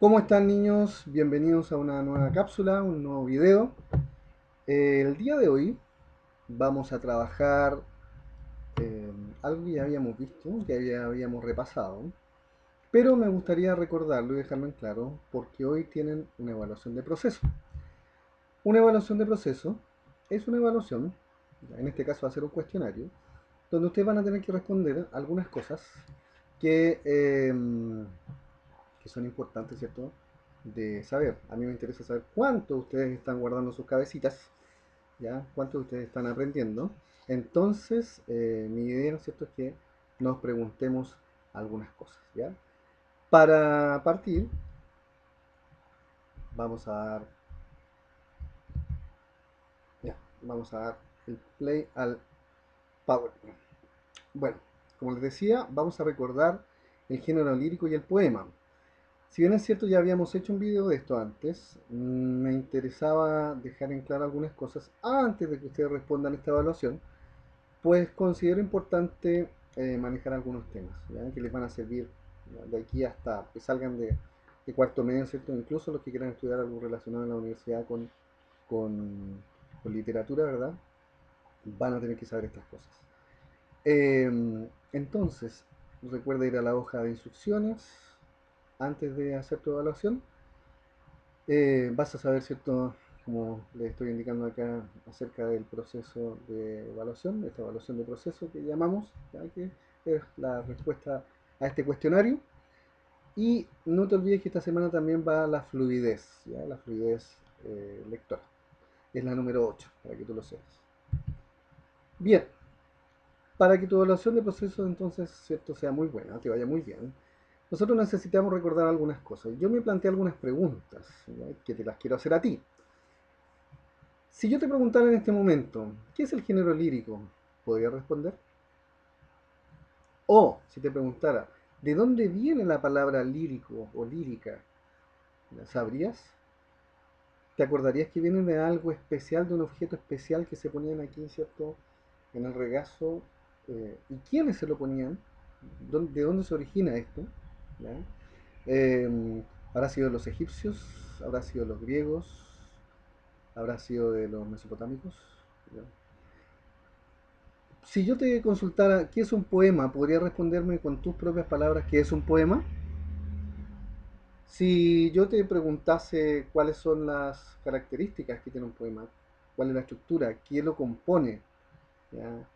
¿Cómo están, niños? Bienvenidos a una nueva cápsula, un nuevo video. El día de hoy vamos a trabajar eh, algo que ya habíamos visto, que ya habíamos repasado, pero me gustaría recordarlo y dejarlo en claro porque hoy tienen una evaluación de proceso. Una evaluación de proceso es una evaluación, en este caso va a ser un cuestionario, donde ustedes van a tener que responder algunas cosas que, que son importantes, ¿cierto? De saber. A mí me interesa saber cuánto ustedes están guardando sus cabecitas, ¿ya? Cuánto ustedes están aprendiendo. Entonces, mi idea, ¿no es cierto?, es que nos preguntemos algunas cosas, ¿ya? Para partir, vamos a dar, ya, vamos a dar el play al PowerPoint. Bueno, como les decía, vamos a recordar el género lírico y el poema. Si bien es cierto, ya habíamos hecho un video de esto antes, me interesaba dejar en claro algunas cosas antes de que ustedes respondan esta evaluación, pues considero importante manejar algunos temas, ¿ya? Que les van a servir, ¿ya?, de aquí hasta que salgan de cuarto medio, ¿cierto? Incluso los que quieran estudiar algo relacionado en la universidad con, con literatura, ¿verdad? Van a tener que saber estas cosas. Entonces, recuerda ir a la hoja de instrucciones antes de hacer tu evaluación. Vas a saber, ¿cierto? Como les estoy indicando acá acerca del proceso de evaluación, esta evaluación de proceso que llamamos, ¿ya?, que es la respuesta a este cuestionario. Y no te olvides que esta semana también va la fluidez, ¿ya? La fluidez lectora. Es la número 8 para que tú lo sepas. Bien, para que tu evaluación de proceso entonces, ¿cierto?, sea muy buena, te vaya muy bien, nosotros necesitamos recordar algunas cosas. Yo me planteé algunas preguntas, ¿ya?, que te las quiero hacer a ti. Si yo te preguntara en este momento, ¿qué es el género lírico? ¿Podrías responder? O si te preguntara, ¿de dónde viene la palabra lírico o lírica? ¿La sabrías? ¿Te acordarías que viene de algo especial, de un objeto especial que se ponían aquí, ¿cierto?, en el regazo? ¿Y quiénes se lo ponían? ¿De dónde se origina esto? ¿Ya? ¿Habrá sido de los egipcios? ¿Habrá sido de los griegos? ¿Habrá sido de los mesopotámicos? ¿Ya? Si yo te consultara qué es un poema, ¿podrías responderme con tus propias palabras qué es un poema? Si yo te preguntase cuáles son las características que tiene un poema, cuál es la estructura, quién lo compone, ¿ya?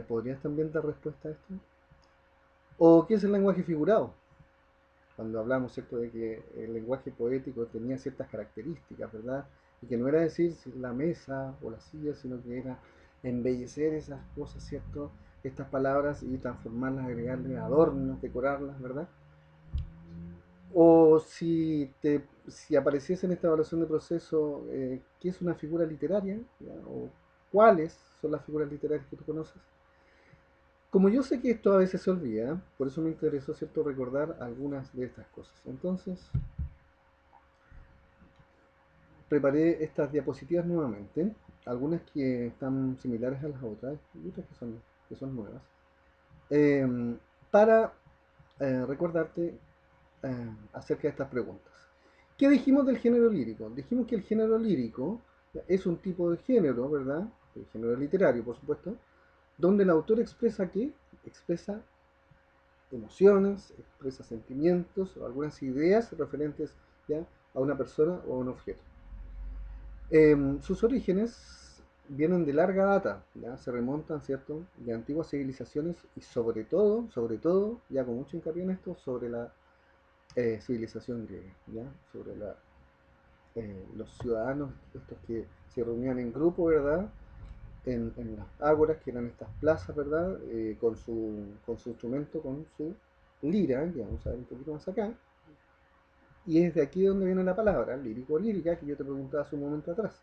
¿Podrías también dar respuesta a esto? ¿O qué es el lenguaje figurado? Cuando hablamos, ¿cierto?, de que el lenguaje poético tenía ciertas características, ¿verdad? Y que no era decir la mesa o la silla, sino que era embellecer esas cosas, ¿cierto? Estas palabras y transformarlas, agregarle adornos, decorarlas, ¿verdad? O si apareciese en esta evaluación de proceso, ¿qué es una figura literaria? ¿Ya? ¿O cuáles son las figuras literarias que tú conoces? Como yo sé que esto a veces se olvida, por eso me interesó, ¿cierto?, recordar algunas de estas cosas. Entonces, preparé estas diapositivas nuevamente, algunas que están similares a las otras y otras que son nuevas, eh, para recordarte acerca de estas preguntas. ¿Qué dijimos del género lírico? Dijimos que el género lírico es un tipo de género, ¿verdad? El género literario, por supuesto, donde el autor expresa ¿qué? Expresa emociones, expresa sentimientos o algunas ideas referentes, ¿ya?, a una persona o a un objeto. Sus orígenes vienen de larga data, ¿ya? Se remontan, ¿cierto?, de antiguas civilizaciones y sobre todo, ya con mucho hincapié en esto, sobre la civilización griega, ¿ya? Sobre los ciudadanos estos que se reunían en grupo, ¿verdad? En las ágoras, que eran estas plazas, ¿verdad? Con su instrumento, con su lira, que vamos a ver un poquito más acá. Y es de aquí donde viene la palabra, lírico o lírica, que yo te preguntaba hace un momento atrás.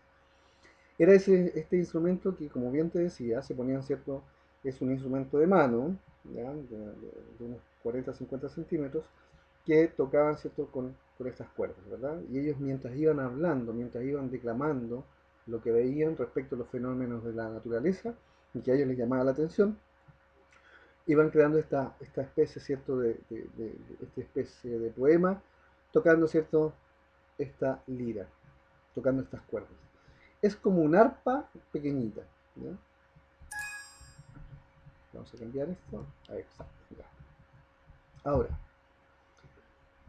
Era este instrumento que, como bien te decía, se ponían, ¿cierto? Es un instrumento de mano, ¿ya? De unos 40-50 centímetros, que tocaban, ¿cierto?, con estas cuerdas, ¿verdad? Y ellos, mientras iban hablando, mientras iban declamando lo que veían respecto a los fenómenos de la naturaleza y que a ellos les llamaba la atención, iban creando esta especie, ¿cierto?, esta especie de poema tocando, ¿cierto? Esta lira, tocando estas cuerdas. Es como un arpa pequeñita, ¿ya? Vamos a cambiar esto. Ahí, exacto, ya. Ahora,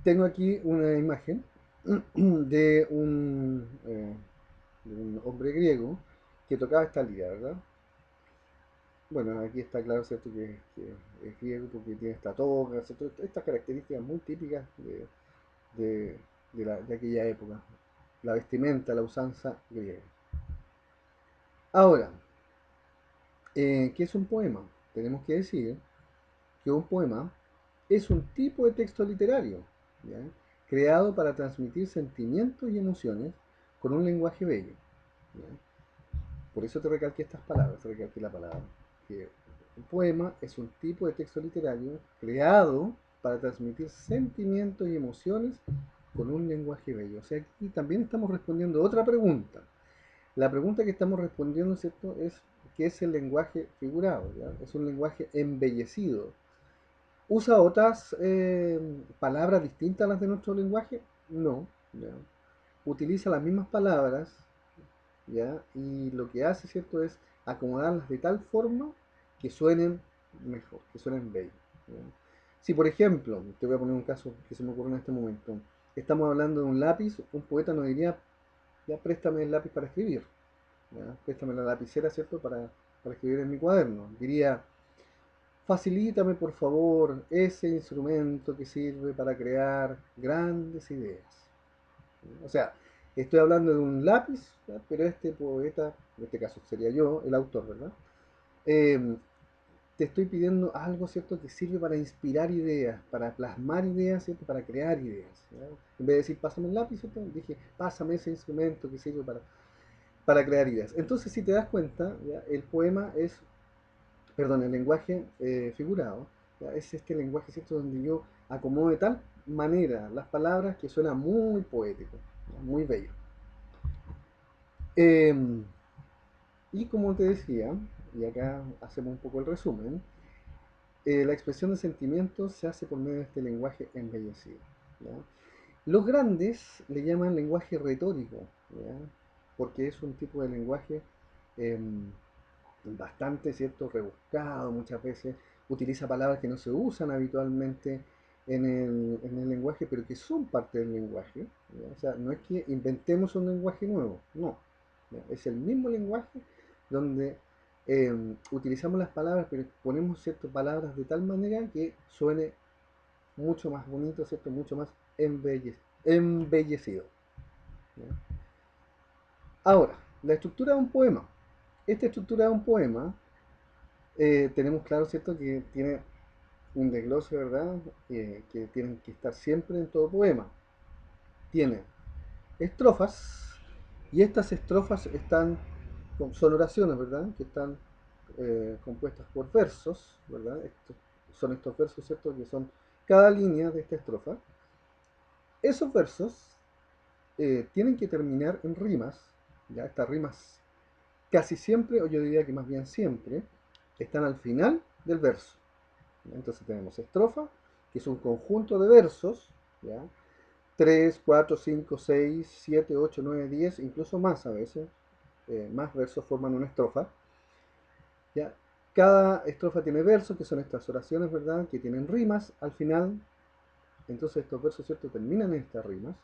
tengo aquí una imagen de un hombre griego que tocaba esta lira, ¿verdad? Bueno, aquí está claro, ¿cierto? Que es griego porque tiene esta toga, ¿cierto? Estas características muy típicas de, de aquella época. La vestimenta, la usanza griega. Ahora, ¿qué es un poema? Tenemos que decir que un poema es un tipo de texto literario, ¿ya? Creado para transmitir sentimientos y emociones con un lenguaje bello, ¿ya? Por eso te recalqué estas palabras, te recalqué la palabra. Que un poema es un tipo de texto literario creado para transmitir sentimientos y emociones con un lenguaje bello. O sea, aquí también estamos respondiendo otra pregunta. La pregunta que estamos respondiendo, ¿cierto?, es ¿qué es el lenguaje figurado? ¿Ya? Es un lenguaje embellecido. ¿Usa otras palabras distintas a las de nuestro lenguaje? No. ¿Ya? Utiliza las mismas palabras, ¿ya? Y lo que hace, ¿cierto?, es acomodarlas de tal forma que suenen mejor, que suenen bellos, ¿ya? Si, por ejemplo, te voy a poner un caso que se me ocurre en este momento, estamos hablando de un lápiz, un poeta nos diría, ya préstame el lápiz para escribir, ¿ya? Préstame la lapicera, ¿cierto?, para escribir en mi cuaderno. Diría, facilítame por favor ese instrumento que sirve para crear grandes ideas. O sea, estoy hablando de un lápiz, ¿ya? Pero este poeta, en este caso sería yo, el autor, ¿verdad? Eh, Te estoy pidiendo algo, ¿cierto?, que sirve para inspirar ideas, para plasmar ideas, ¿cierto?, para crear ideas, ¿ya? En vez de decir, pásame el lápiz, ¿cierto?, dije, pásame ese instrumento que sirve para crear ideas. Entonces, si te das cuenta, ¿ya? El poema es, perdón, el lenguaje figurado, ¿ya? Es este lenguaje, ¿cierto?, donde yo acomodo de tal manera las palabras que suena muy poético, ¿ya? Muy bello. Eh, y como te decía, y acá hacemos un poco el resumen, la expresión de sentimientos se hace por medio de este lenguaje embellecido, ¿ya? Los grandes le llaman lenguaje retórico, ¿ya? Porque es un tipo de lenguaje eh, bastante, ¿cierto?, rebuscado muchas veces, utiliza palabras que no se usan habitualmente en el lenguaje, pero que son parte del lenguaje, ¿ya? O sea, no es que inventemos un lenguaje nuevo, no, ¿ya? Es el mismo lenguaje donde utilizamos las palabras, pero ponemos ciertas palabras de tal manera que suene mucho más bonito, ¿cierto?, mucho más embellecido, ¿ya? Ahora, la estructura de un poema. Esta estructura de un poema tenemos claro, ¿cierto?, que tiene un desglose, ¿verdad?, que tienen que estar siempre en todo poema. Tiene estrofas, y estas estrofas son oraciones, ¿verdad?, que están compuestas por versos, ¿verdad? Son estos versos, ¿cierto?, que son cada línea de esta estrofa. Esos versos tienen que terminar en rimas, ¿ya? Estas rimas casi siempre, o yo diría que más bien siempre, están al final del verso. Entonces tenemos estrofa, que es un conjunto de versos, ¿ya? 3, 4, 5, 6, 7, 8, 9, 10, incluso más a veces, más versos forman una estrofa, ¿ya? Cada estrofa tiene versos, que son estas oraciones, ¿verdad?, que tienen rimas al final. Entonces estos versos, ¿cierto?, terminan en estas rimas.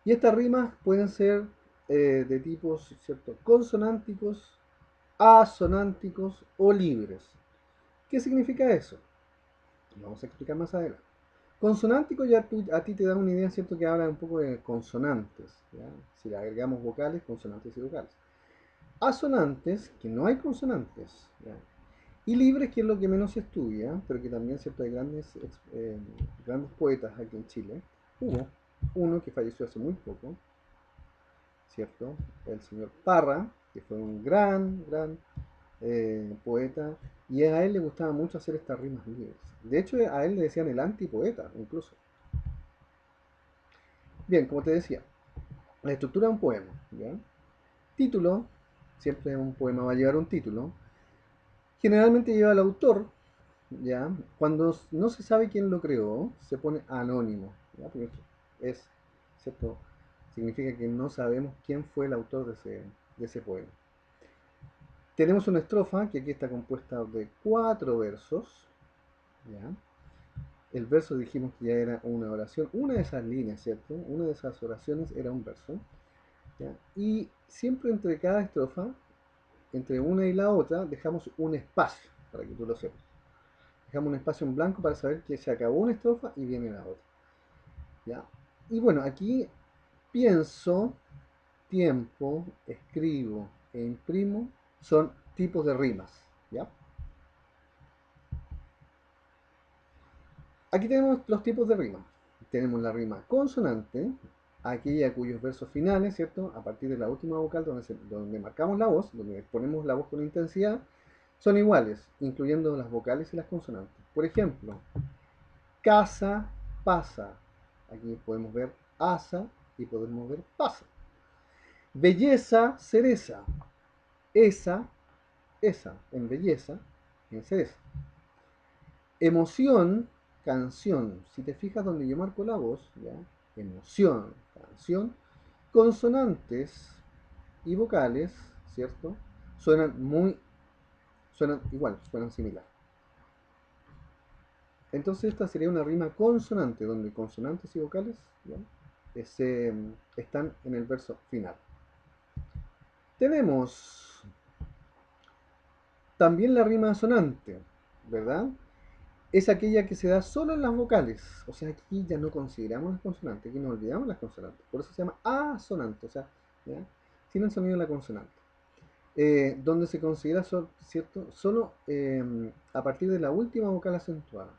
Y estas rimas pueden ser de tipos, ¿cierto?, consonánticos, asonánticos o libres. ¿Qué significa eso? Vamos a explicar más adelante. Consonántico ya a ti te da una idea, ¿cierto?, que habla un poco de consonantes, ¿ya? Si le agregamos vocales, consonantes y vocales. Asonantes, que no hay consonantes, ¿ya? Y libres, que es lo que menos se estudia, pero que también, ¿cierto?, hay grandes poetas aquí en Chile. Hubo uno que falleció hace muy poco, ¿cierto? El señor Parra, que fue un gran poeta, y a él le gustaba mucho hacer estas rimas libres. De hecho, a él le decían el antipoeta, incluso. Bien, como te decía, la estructura de un poema, ¿ya? Título, siempre un poema va a llevar un título. Generalmente lleva al autor, ¿ya? Cuando no se sabe quién lo creó, se pone anónimo, ¿ya? Porque es, ¿cierto? Significa que no sabemos quién fue el autor de ese poema. Tenemos una estrofa que aquí está compuesta de 4 versos, ¿ya? El verso dijimos que ya era una oración, una de esas líneas, ¿cierto? Una de esas oraciones era un verso, ¿ya? Y siempre entre cada estrofa, entre una y la otra, dejamos un espacio, para que tú lo sepas. Dejamos un espacio en blanco para saber que se acabó una estrofa y viene la otra, ¿ya? Y bueno, aquí pienso, tiempo, escribo e imprimo son tipos de rimas, ¿ya? Aquí tenemos los tipos de rima. Tenemos la rima consonante, aquella cuyos versos finales, ¿cierto? A partir de la última vocal donde marcamos la voz, donde ponemos la voz con intensidad, son iguales, incluyendo las vocales y las consonantes. Por ejemplo, casa, pasa. Aquí podemos ver asa y podemos ver pasa. Belleza, cereza. Esa, esa, en belleza, en cereza. Emoción, canción. Si te fijas donde yo marco la voz, ¿ya? Emoción, canción. Consonantes y vocales, ¿cierto? Suenan igual, suenan similar. Entonces esta sería una rima consonante, donde consonantes y vocales, ¿ya? Están en el verso final. Tenemos también la rima asonante, ¿verdad? Es aquella que se da solo en las vocales. O sea, aquí ya no consideramos las consonantes, aquí nos olvidamos las consonantes. Por eso se llama asonante, o sea, ¿ya? Sin el sonido de la consonante. Donde se considera, ¿cierto? Solo a partir de la última vocal acentuada.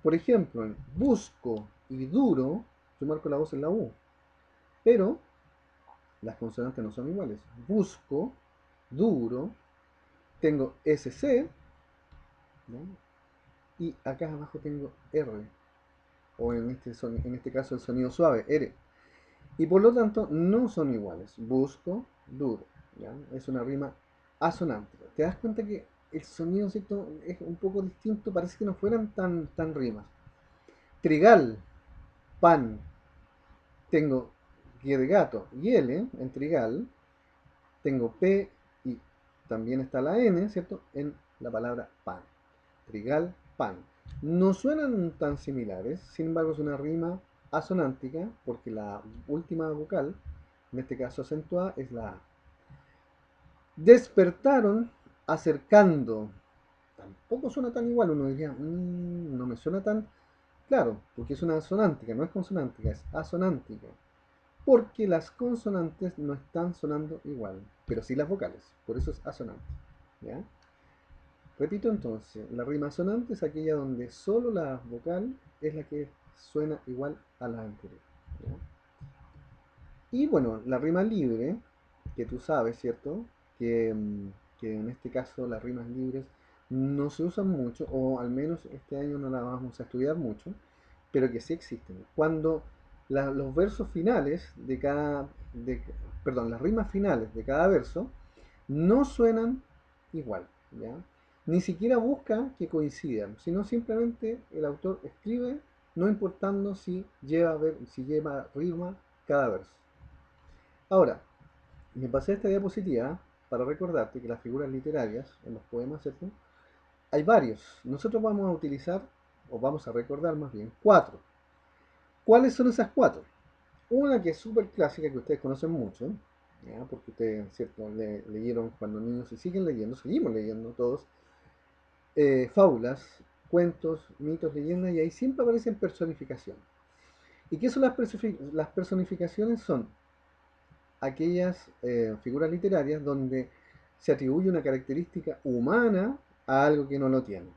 Por ejemplo, en busco y duro, yo marco la voz en la U, pero las consonantes no son iguales. Busco, duro, tengo SC, ¿no? Y acá abajo tengo R, o en este caso el sonido suave, R. Y por lo tanto no son iguales. Busco, duro. ¿Ya? Es una rima asonante. ¿Te das cuenta que el sonido, ¿cierto? Es un poco distinto? Parece que no fueran tan rimas. Trigal, pan. Tengo G de gato y L en trigal. Tengo P y también está la N, ¿cierto? En la palabra pan. Trigal, pan. No suenan tan similares, sin embargo es una rima asonántica porque la última vocal, en este caso acentuada, es la A. Despertaron acercando. Tampoco suena tan igual, uno diría, no me suena tan claro, porque es una asonántica, no es consonántica, es asonántica. Porque las consonantes no están sonando igual, pero sí las vocales, por eso es asonante. ¿Ya? Repito entonces, la rima sonante es aquella donde solo la vocal es la que suena igual a la anterior. ¿Ya? Y bueno, la rima libre, que tú sabes, ¿cierto? Que, que en este caso las rimas libres no se usan mucho, o al menos este año no las vamos a estudiar mucho, pero que sí existen. Cuando los versos finales de perdón, las rimas finales de cada verso no suenan igual, ¿ya? Ni siquiera busca que coincidan, sino simplemente el autor escribe, no importando si lleva rima cada verso. Ahora, me pasé esta diapositiva para recordarte que las figuras literarias en los poemas, ¿cierto? Hay varios. Nosotros vamos a utilizar, o vamos a recordar más bien, 4. ¿Cuáles son esas 4? Una que es súper clásica, que ustedes conocen mucho, ¿ya? Porque ustedes, ¿cierto? Leyeron cuando niños y siguen leyendo, seguimos leyendo todos, fábulas, cuentos, mitos, leyendas, y ahí siempre aparecen personificaciones. ¿Y qué son las personificaciones? Son aquellas figuras literarias donde se atribuye una característica humana a algo que no lo tiene.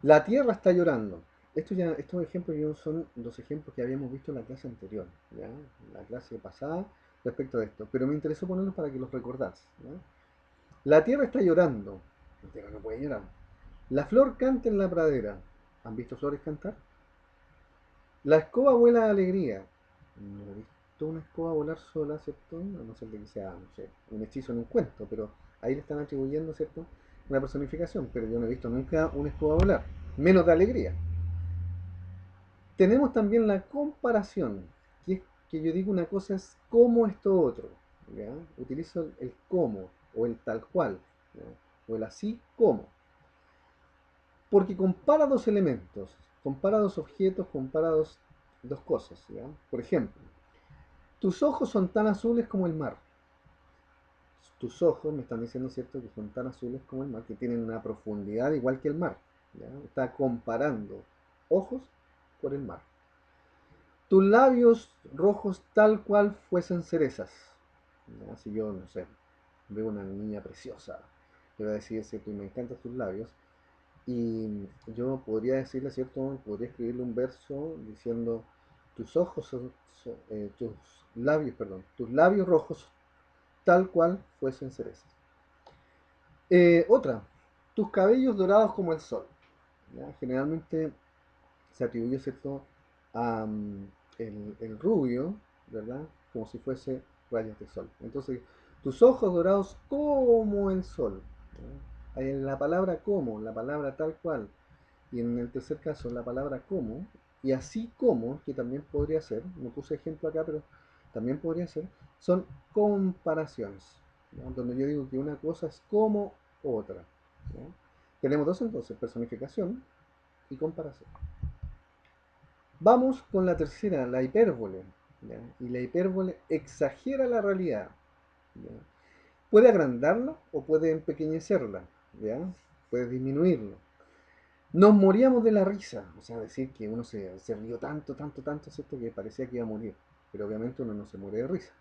La tierra está llorando. Estos ejemplos ya son los ejemplos que habíamos visto en la clase anterior, ¿ya? La clase pasada respecto a esto, pero me interesó ponerlos para que los recordás, ¿ya? La tierra está llorando. La tierra no puede llorar. La flor canta en la pradera. ¿Han visto flores cantar? La escoba vuela de alegría. No he visto una escoba volar sola, ¿cierto? A no ser de que sea, no sé, un hechizo en un cuento, pero ahí le están atribuyendo, ¿cierto? Una personificación, pero yo no he visto nunca una escoba volar, menos de alegría. Tenemos también la comparación, que es que yo digo una cosa es como esto otro, ¿ya? Utilizo el como o el tal cual, ¿ya? O el así como, porque compara dos elementos, compara dos objetos, compara dos cosas, ¿ya? Por ejemplo, tus ojos son tan azules como el mar. Tus ojos me están diciendo, ¿cierto?, que son tan azules como el mar, que tienen una profundidad igual que el mar, ¿ya? Está comparando ojos con el mar. Tus labios rojos tal cual fuesen cerezas. ¿Ya? Si yo, no sé, veo una niña preciosa, le voy a decir, ¿cierto? Y me encantan tus labios. Y yo podría decirle, ¿cierto? Podría escribirle un verso diciendo, tus ojos tus labios, perdón, tus labios rojos tal cual fuesen cerezas. Otra, tus cabellos dorados como el sol. ¿Ya? Generalmente se atribuye, ¿cierto?, a el rubio, ¿verdad? Como si fuese rayos de sol. Entonces, tus ojos dorados como el sol. ¿Ya? Hay en la palabra como, la palabra tal cual, y en el tercer caso la palabra como, y así como, que también podría ser, no puse ejemplo acá, pero también podría ser, son comparaciones, ¿ya? Donde yo digo que una cosa es como otra. ¿Ya? Tenemos dos entonces, personificación y comparación. Vamos con la tercera, la hipérbole. ¿Ya? Y la hipérbole exagera la realidad. ¿Ya? Puede agrandarla o puede empequeñecerla. ¿Ya? Puede disminuirlo. Nos moríamos de la risa, o sea, decir que uno se rió tanto, tanto, tanto, ¿cierto? Que parecía que iba a morir. Pero obviamente uno no se muere de risa.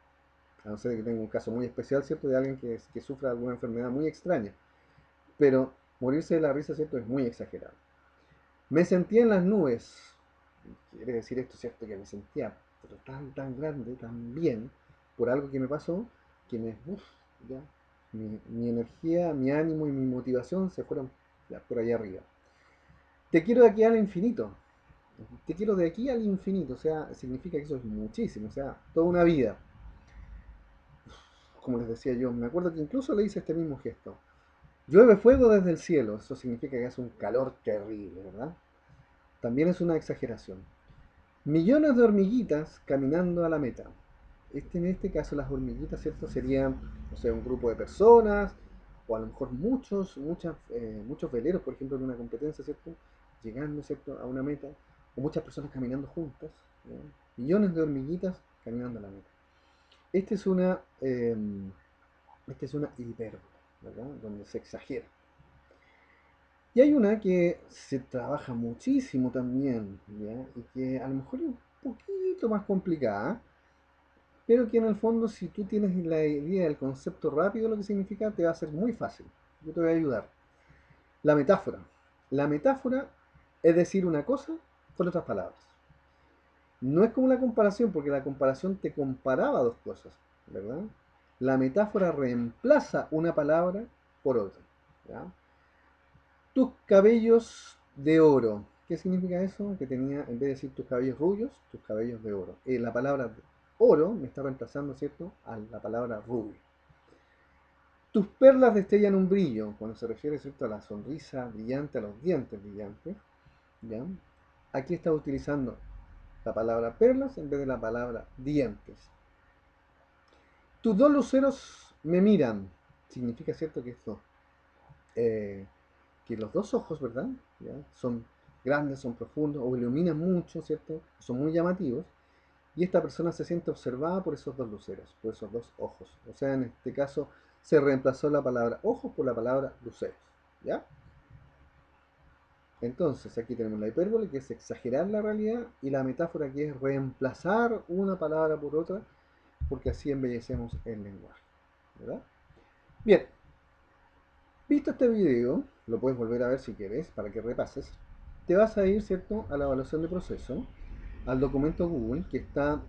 A no ser que tenga un caso muy especial, ¿cierto? De alguien que sufra alguna enfermedad muy extraña. Pero morirse de la risa, ¿cierto? Es muy exagerado. Me sentía en las nubes. Quiere decir esto, ¿cierto? Que me sentía pero tan, tan grande, tan bien, por algo que me pasó, que ya, mi energía, mi ánimo y mi motivación se fueron ya, por allá arriba. Te quiero de aquí al infinito. Te quiero de aquí al infinito. O sea, significa que eso es muchísimo. O sea, toda una vida. Como les decía yo, me acuerdo que incluso le hice este mismo gesto. Llueve fuego desde el cielo. Eso significa que hace un calor terrible, ¿verdad? También es una exageración. Millones de hormiguitas caminando a la meta. En este caso las hormiguitas, ¿cierto? Serían, o sea, un grupo de personas, o a lo mejor muchos veleros, por ejemplo, en una competencia, ¿cierto? Llegando, ¿cierto?, a una meta, o muchas personas caminando juntas, ¿ya? Millones de hormiguitas caminando a la meta. Esta es una, eh, esta es una hipérbole, ¿verdad? Donde se exagera. Y hay una que se trabaja muchísimo también, ¿ya? Y que a lo mejor es un poquito más complicada, pero que en el fondo si tú tienes la idea del concepto rápido, lo que significa, te va a ser muy fácil. Yo te voy a ayudar. La metáfora. La metáfora es decir una cosa con otras palabras. No es como la comparación, porque la comparación te comparaba dos cosas, ¿verdad? La metáfora reemplaza una palabra por otra, ¿ya? Tus cabellos de oro. ¿Qué significa eso? Que tenía, en vez de decir tus cabellos rubios, tus cabellos de oro. La palabra oro me está reemplazando, ¿cierto?, a la palabra rubio. Tus perlas destellan un brillo, cuando se refiere, ¿cierto?, a la sonrisa brillante, a los dientes brillantes, ¿ya? Aquí está utilizando la palabra perlas en vez de la palabra dientes. Tus dos luceros me miran. Significa, ¿cierto?, que esto eh, que los dos ojos, ¿verdad? ¿Ya? Son grandes, son profundos, o iluminan mucho, ¿cierto? Son muy llamativos. Y esta persona se siente observada por esos dos luceros, por esos dos ojos. O sea, en este caso se reemplazó la palabra ojos por la palabra luceros. ¿Ya? Entonces, aquí tenemos la hipérbole, que es exagerar la realidad, y la metáfora, que es reemplazar una palabra por otra, porque así embellecemos el lenguaje. ¿Verdad? Bien, visto este video, lo puedes volver a ver si quieres, para que repases. Te vas a ir, ¿cierto?, a la evaluación de proceso, al documento Google, que está,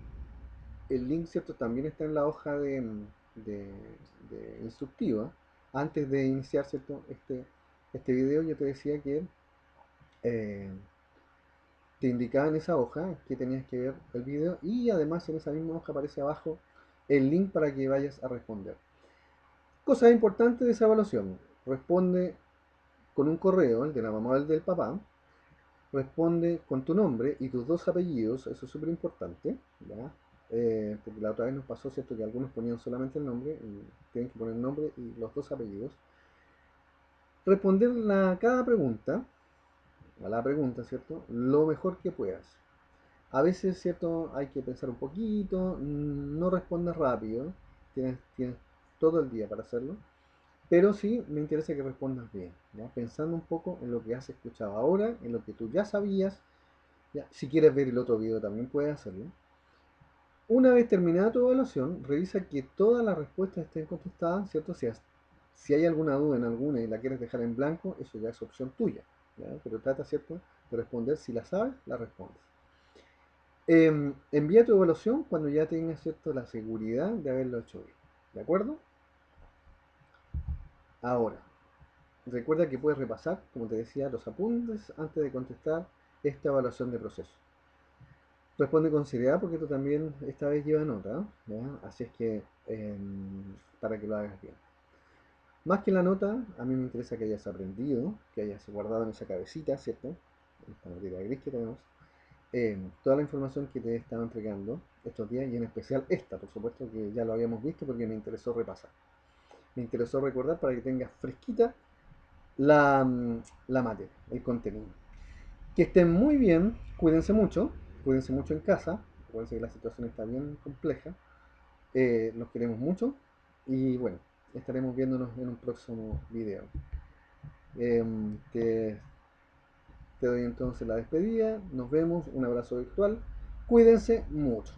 el link, ¿cierto?, también está en la hoja de, de instructiva. Antes de iniciar, ¿cierto?, este video, yo te decía que eh, te indicaba en esa hoja que tenías que ver el video, y además en esa misma hoja aparece abajo el link para que vayas a responder. Cosas importantes de esa evaluación: responde con un correo, el de la mamá o el del papá, responde con tu nombre y tus dos apellidos, eso es súper importante, ¿ya? Porque la otra vez nos pasó, ¿cierto? Que algunos ponían solamente el nombre y tienen que poner el nombre y los dos apellidos. Responder cada pregunta, a la pregunta, ¿cierto? Lo mejor que puedas. A veces, ¿cierto? Hay que pensar un poquito, no respondas rápido, tienes todo el día para hacerlo, pero sí me interesa que respondas bien, ¿ya? Pensando un poco en lo que has escuchado ahora, en lo que tú ya sabías, ¿ya? Si quieres ver el otro video también puedes hacerlo. Una vez terminada tu evaluación, revisa que todas las respuestas estén contestadas, ¿cierto? Si hay alguna duda en alguna y la quieres dejar en blanco, eso ya es opción tuya, ¿ya? Pero trata, ¿cierto?, de responder. Si la sabes, la respondes. Envía tu evaluación cuando ya tengas, ¿cierto?, la seguridad de haberlo hecho bien, ¿de acuerdo? Ahora, recuerda que puedes repasar, como te decía, los apuntes antes de contestar esta evaluación de proceso. Responde con seriedad porque tú también esta vez llevas nota, ¿ya? Así es que para que lo hagas bien. Más que la nota, a mí me interesa que hayas aprendido, que hayas guardado en esa cabecita, ¿cierto? En esta materia gris que tenemos, toda la información que te he estado entregando estos días y en especial esta, por supuesto, que ya lo habíamos visto porque me interesó repasar. Me interesó recordar para que tengas fresquita la materia, el contenido. Que estén muy bien, cuídense mucho en casa, acuérdense que la situación está bien compleja, los queremos mucho y bueno, estaremos viéndonos en un próximo video. Te, te doy entonces la despedida, nos vemos, un abrazo virtual, cuídense mucho.